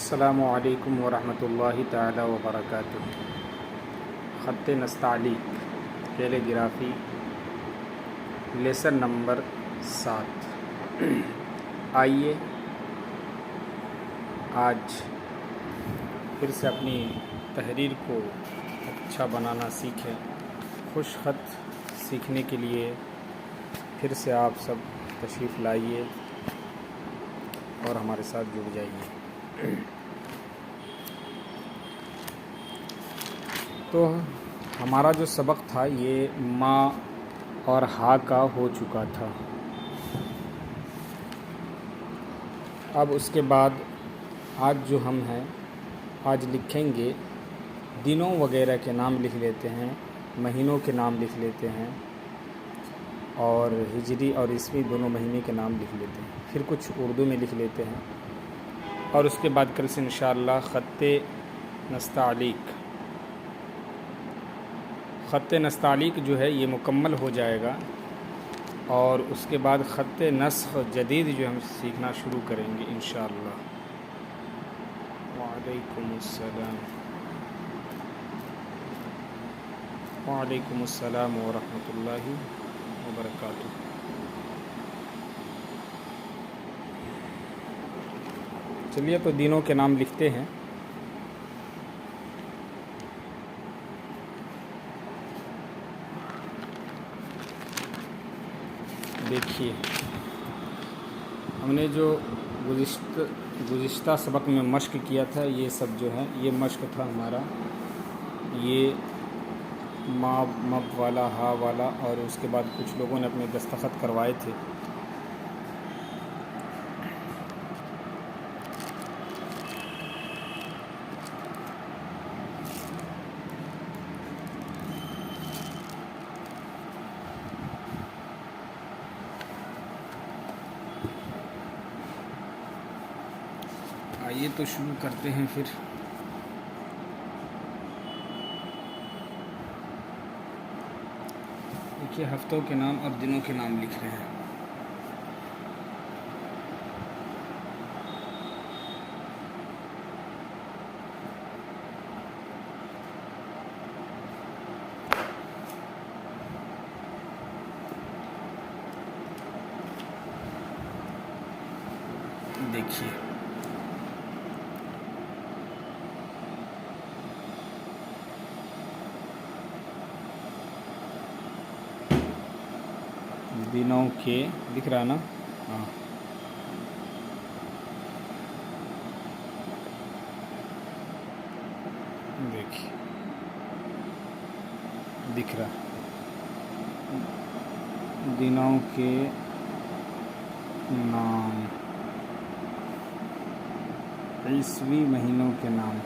السلام علیکم ورحمۃ اللہ تعالی وبرکاتہ۔ خط نستعلیق کیلیگرافی لیسن نمبر 7۔ آئیے آج پھر سے اپنی تحریر کو اچھا بنانا سیکھیں۔ خوش خط سیکھنے کے لیے پھر سے آپ سب تشریف لائیے اور ہمارے ساتھ جڑ جائیے۔ تو ہمارا جو سبق تھا یہ ما اور ہا کا ہو چکا تھا۔ اب اس کے بعد آج جو ہم ہیں آج لکھیں گے دنوں وغیرہ کے نام لکھ لیتے ہیں، مہینوں کے نام لکھ لیتے ہیں اور ہجری اور عیسوی دونوں مہینے کے نام لکھ لیتے ہیں، پھر کچھ اردو میں لکھ لیتے ہیں اور اس کے بعد کل سے انشاءاللہ خط نستعلیق جو ہے یہ مکمل ہو جائے گا اور اس کے بعد خط نسخ جدید جو ہم سیکھنا شروع کریں گے انشاءاللہ۔ وعلیکم السلام ورحمۃ اللہ وبرکاتہ۔ چلیے تو دنوں کے نام لکھتے ہیں۔ دیکھیے ہم نے جو گزشتہ سبق میں مشق کیا تھا یہ سب جو ہے یہ مشق تھا ہمارا، یہ ما مب والا ہا والا اور اس کے بعد کچھ لوگوں نے اپنے دستخط کروائے تھے۔ آئیے تو شروع کرتے ہیں پھر۔ دیکھیے ہفتوں کے نام اور دنوں کے نام لکھ رہے ہیں۔ دیکھیے دنوں کے دکھ رہا نا؟ ہاں دیکھیے دکھ رہا دنوں کے نام، عیسوی مہینوں کے نام۔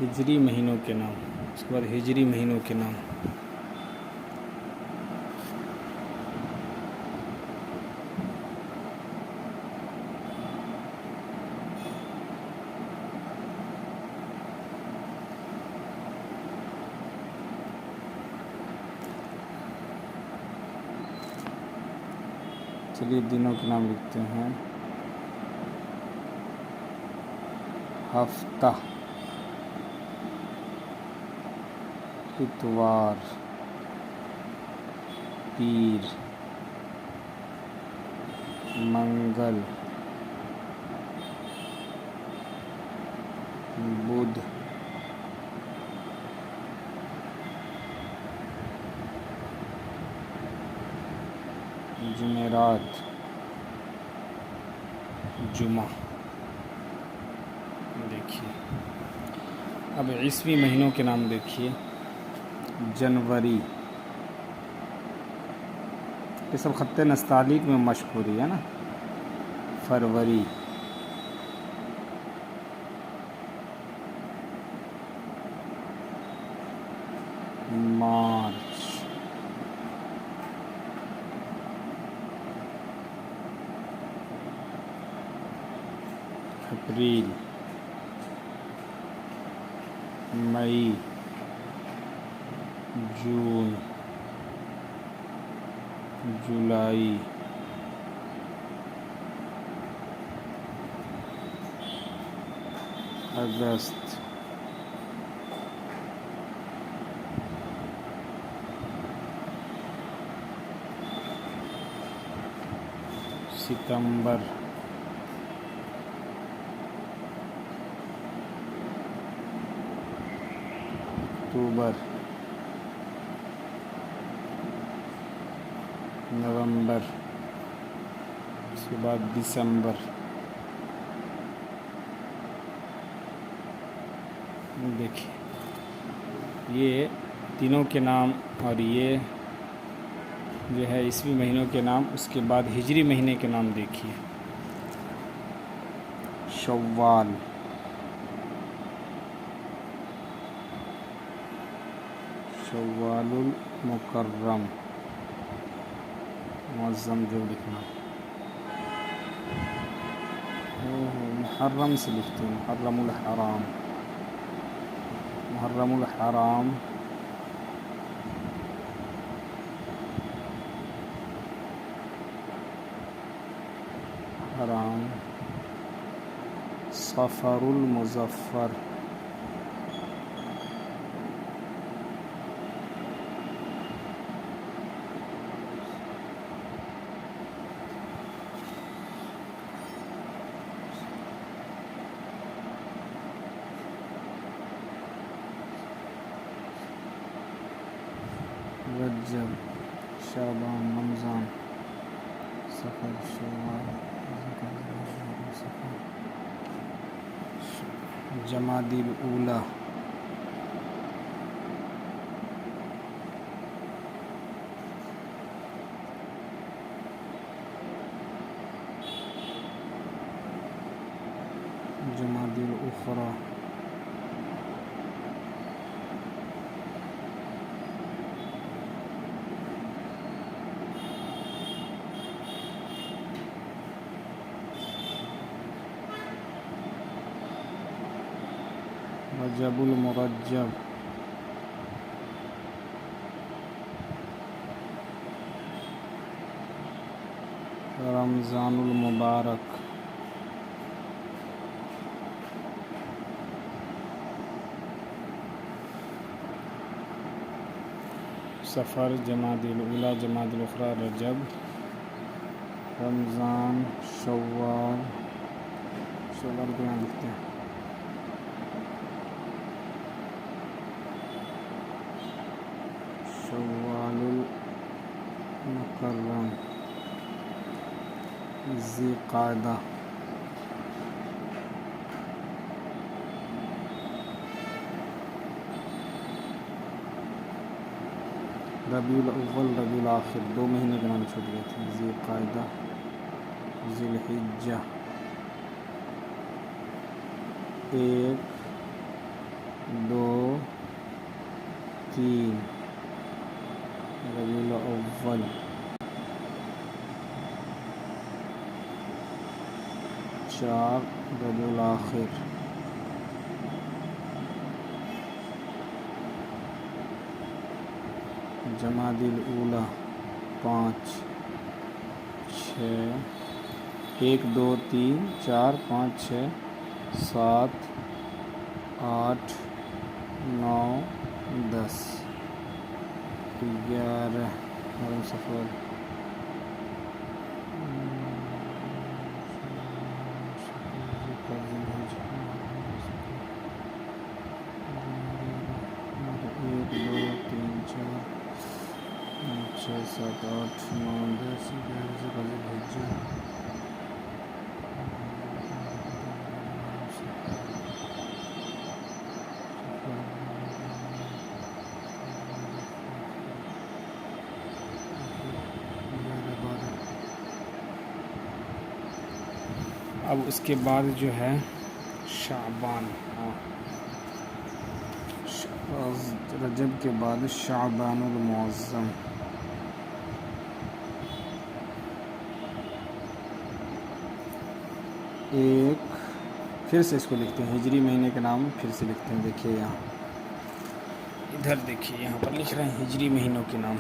ہجری مہینوں کے نام، اس کے بعد ہجری مہینوں کے نام۔ چلیے دنوں کے نام لکھتے ہیں۔ ہفتہ، اتوار، پیر، منگل، بدھ، جمعرات، جمعہ۔ دیکھیے اب عیسوی مہینوں کے نام دیکھیے۔ جنوری، یہ سب خط نستعلیق میں مشق ہو رہی ہے نا۔ فروری، مارچ، اپریل، مئی، جون، جولائی، اگست، ستمبر، اکتوبر، نومبر، اس کے بعد دسمبر۔ دیکھیے یہ تینوں کے نام اور یہ جو ہے عیسوی مہینوں کے نام، اس کے بعد ہجری مہینے کے نام دیکھیے۔ شوال، شوال المکرم، معظم جو لکھنا، محرم سے لکھتے ہیں، محرم الحرام، محرم الحرام، حرام، صفر المظفر، رجب، شعبان، رمضان، صفر، شوال، جمادی الاولی، جمادی الاخری، رجب المرجب، رمضان المبارک، سفر، جمادی الاولی، جمادی الاخری، رجب، رمضان، شوال، شوال کو یہاں لکھتے ہیں، شوال المکرم، ذی قعدہ، ربیع الاول، ربیع الاخر، 2 مہینے کے نام چھوٹ گئے تھے، ذی قعدہ، ذی الحجہ، 1، 2، 3، ربیع الاول، 4، ربیع الاخر، جمادی الاولی، 5، 6، 1، 2، 3، 4، 5، 6، 7، 8، 9، 10، 11، محرم، صفر، ایک، 2، 3، 4، 5، 6، 7، 8، 9، 10، 11، ذوالحجہ، اب اس کے بعد جو ہے شعبان، رجب کے بعد شعبان المعظم، 1، پھر سے اس کو لکھتے ہیں، ہجری مہینے کا نام پھر سے لکھتے ہیں. دیکھیے یہاں، ادھر دیکھیے یہاں پر لکھ رہے ہیں ہجری مہینوں کے نام.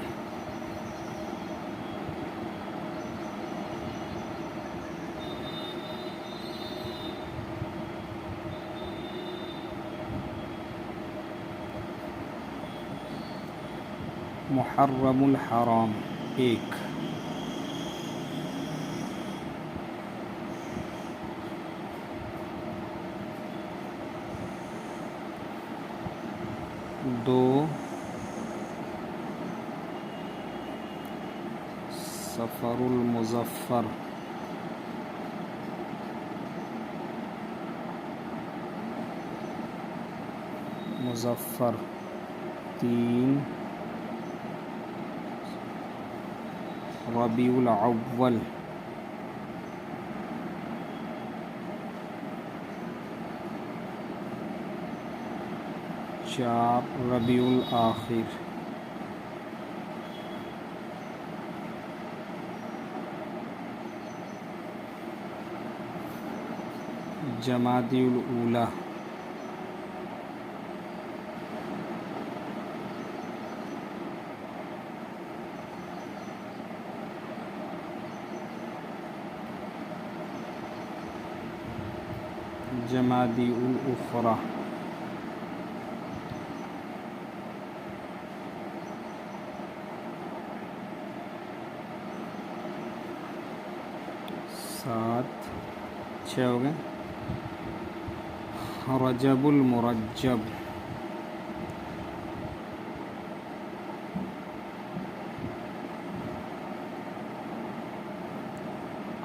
محرم الحرام 1، 2 صفر المظفر، 3 ربیع الاول، 4 ربیع الآخر، 5 جمادی الاولی، 6 جمادی الاخری، 7 6 ہو گئے، رجب المرجب،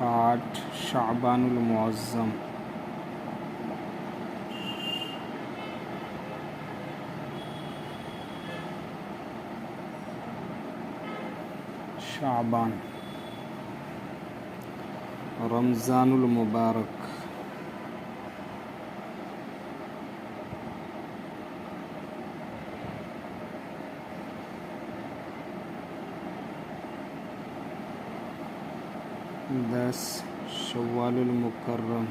8 شعبان المعظم، 9 رمضان المبارک، 10 شوال المکرم،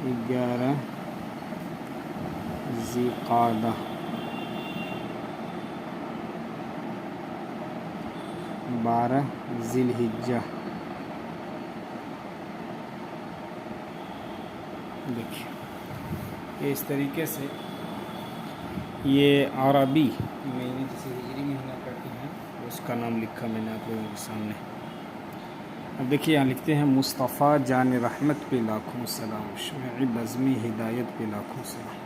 11 ذی القعدہ، 12 ذی الحجہ. دیکھیے اس طریقے سے یہ عربی مہینے جسے ہجری مہینہ کہتے ہیں اس کا نام لکھا میں نے آپ لوگوں کے سامنے. اب دیکھیے یہاں لکھتے ہیں مصطفیٰ جان رحمت پہ لاکھوں سلام، شمع بزمی ہدایت پہ لاکھوں سلام.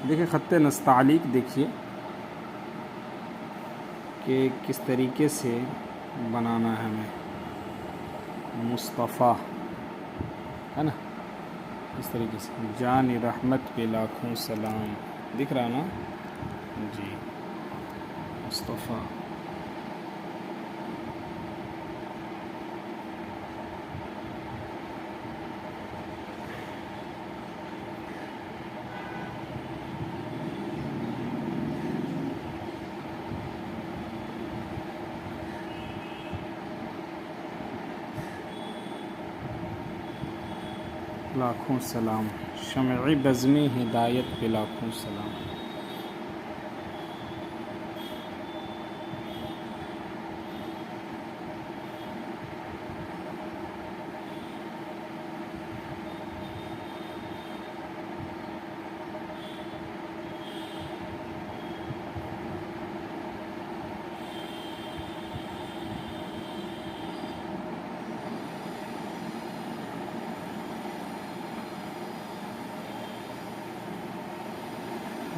دیکھیے خط نستعلیق دیکھیے کہ کس طریقے سے بنانا ہے ہمیں. مصطفیٰ ہے نا، اس طریقے سے جان رحمت پہ لاکھوں سلام دکھ رہا نا جی. مصطفیٰ لاکھوں سلام، شمع بزمی ہدایت پہ لاکھوں سلام.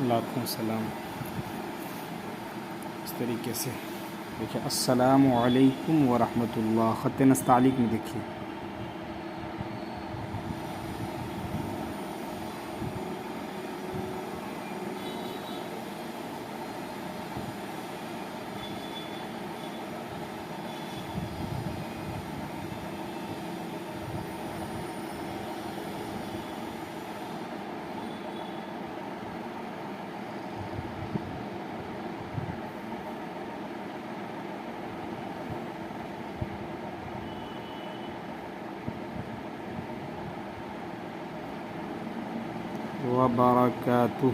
لاکھوں سلام اس طریقے سے دیکھیے. السلام علیکم ورحمۃ اللہ، خط نستعلیق میں دیکھیے. وبرکاتہ۔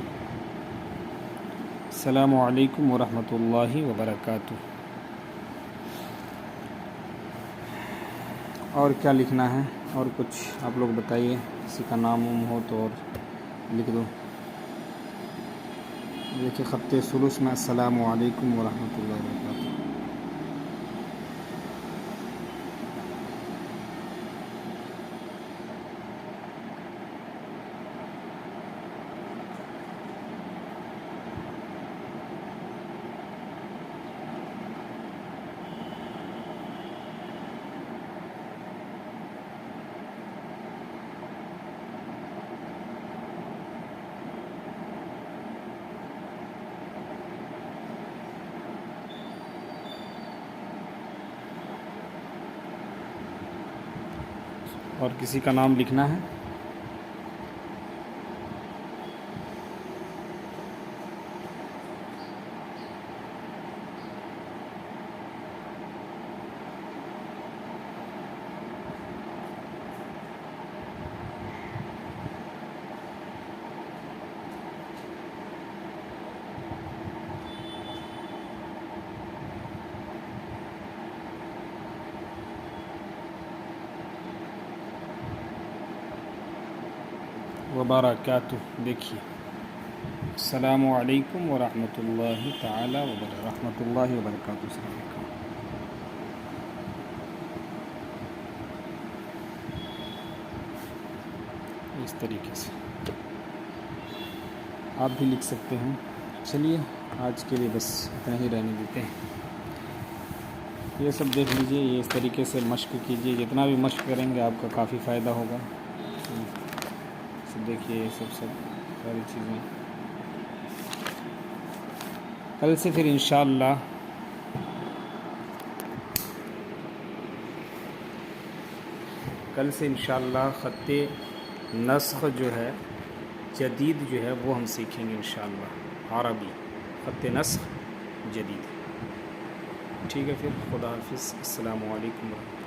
السلام علیکم ورحمۃ اللہ وبرکاتہ۔ اور کیا لکھنا ہے؟ اور کچھ آپ لوگ بتائیے، کسی کا نام ہو تو اور لکھ دو۔ دیکھیے خط ثلث میں السلام علیکم ورحمۃ اللہ وبرکاتہ۔ اور کسی کا نام لکھنا ہے؟ وبرکاتہ۔ دیکھیے السلام علیکم ورحمۃ اللہ تعالی وبرکاتہ۔ السلام علیکم۔ اس طریقے سے آپ بھی لکھ سکتے ہیں۔ چلیے آج کے لیے بس اتنا ہی رہنے دیتے ہیں۔ یہ سب دیکھ لیجئے، یہ اس طریقے سے مشق کیجئے، جتنا بھی مشق کریں گے آپ کا کافی فائدہ ہوگا۔ دیکھیے یہ سب ساری چیزیں کل سے پھر انشاءاللہ خط نسخ جو ہے جدید جو ہے وہ ہم سیکھیں گے انشاءاللہ، عربی خط نسخ جدید۔ ٹھیک ہے پھر، خدا حافظ، السلام علیکم ورحمۃ اللہ۔